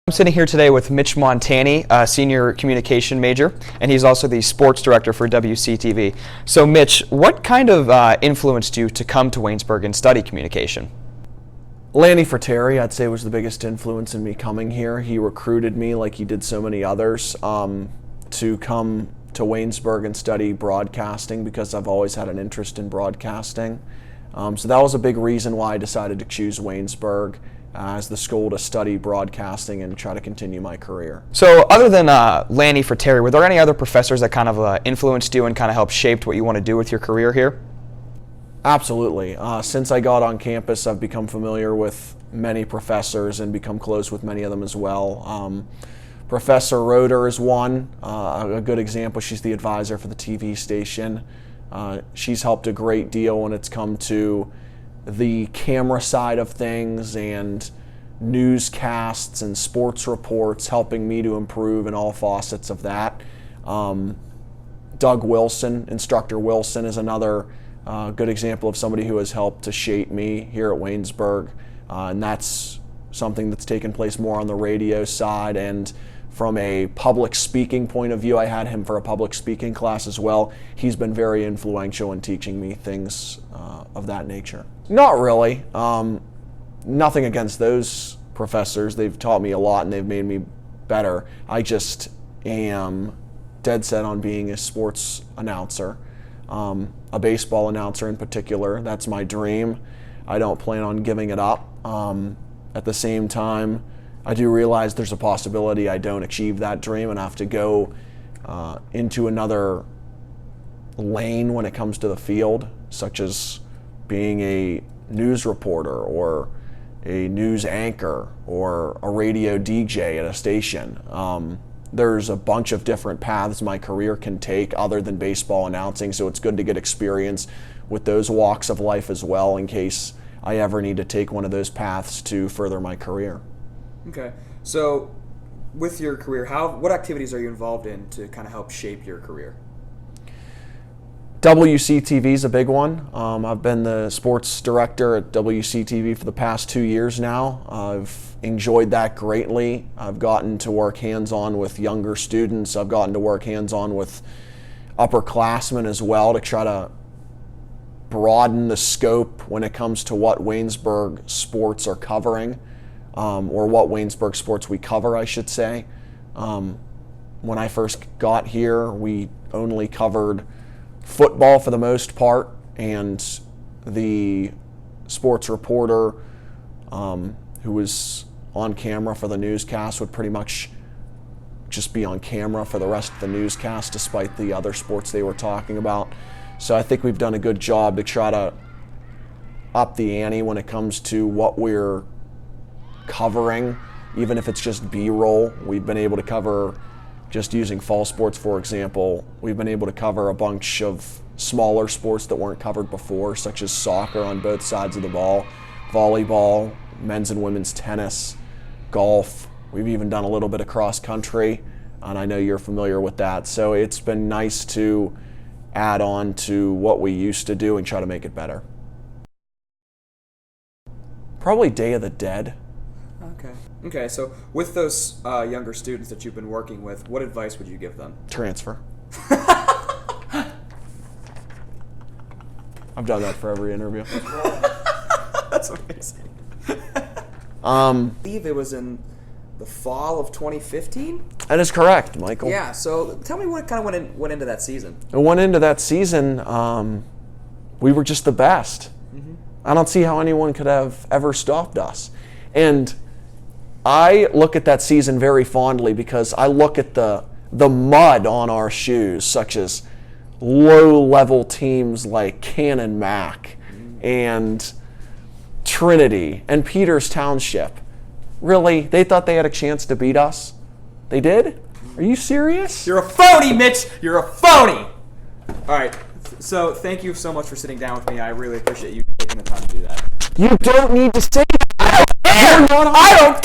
I'm sitting here today with Mitch Montani, a senior communication major, and he's also the sports director for WCTV. So Mitch, what kind of influenced you to come to Waynesburg and study communication? Lanny Fratteri, I'd say, was the biggest influence in me coming here. He recruited me, like he did so many others, to come to Waynesburg and study broadcasting because I've always had an interest in broadcasting. So that was a big reason why I decided to choose Waynesburg as the school to study broadcasting and try to continue my career. So other than Lanny Fratteri, were there any other professors that kind of influenced you and kind of helped shape what you want to do with your career here? Absolutely. Since I got on campus, I've become familiar with many professors and become close with many of them as well. Professor Roeder is one, a good example. She's the advisor for the TV station. She's helped a great deal when it's come to the camera side of things and newscasts and sports reports, helping me to improve in all facets of that. Doug Wilson, Instructor Wilson, is another good example of somebody who has helped to shape me here at Waynesburg, and that's something that's taken place more on the radio side. And from a public speaking point of view, I had him for a public speaking class as well. He's been very influential in teaching me things of that nature. Not really. Nothing against those professors. They've taught me a lot and they've made me better. I just am dead set on being a sports announcer, a baseball announcer in particular. That's my dream. I don't plan on giving it up. At the same time, I do realize there's a possibility I don't achieve that dream and have to go into another lane when it comes to the field, such as being a news reporter or a news anchor or a radio DJ at a station. There's a bunch of different paths my career can take other than baseball announcing, so it's good to get experience with those walks of life as well in case I ever need to take one of those paths to further my career. Okay, so with your career, what activities are you involved in to kind of help shape your career? WCTV is a big one. I've been the sports director at WCTV for the past 2 years now. I've enjoyed that greatly. I've gotten to work hands-on with younger students. I've gotten to work hands-on with upperclassmen as well to try to broaden the scope when it comes to what Waynesburg sports are covering. Or what Waynesburg sports we cover, I should say. When I first got here, we only covered football for the most part, and the sports reporter who was on camera for the newscast would pretty much just be on camera for the rest of the newscast despite the other sports they were talking about. So I think we've done a good job to try to up the ante when it comes to what we're covering, even if it's just B-roll. We've been able to cover, just using fall sports for example, we've been able to cover a bunch of smaller sports that weren't covered before, such as soccer on both sides of the ball, volleyball, men's and women's tennis, golf. We've even done a little bit of cross country, and I know you're familiar with that. So it's been nice to add on to what we used to do and try to make it better. Probably Day of the Dead. Okay, so with those younger students that you've been working with, what advice would you give them? Transfer. I've done that for every interview. That's amazing. I believe it was in the fall of 2015? That is correct, Michael. Yeah, so tell me what kind of went into that season. It went into that season, we were just the best. Mm-hmm. I don't see how anyone could have ever stopped us. And I look at that season very fondly because I look at the mud on our shoes, such as low-level teams like Cannon Mac and Trinity and Peters Township. Really? They thought they had a chance to beat us? They did? Are you serious? You're a phony, Mitch! You're a phony! All right, so thank you so much for sitting down with me. I really appreciate you taking the time to do that. You don't need to say that. I don't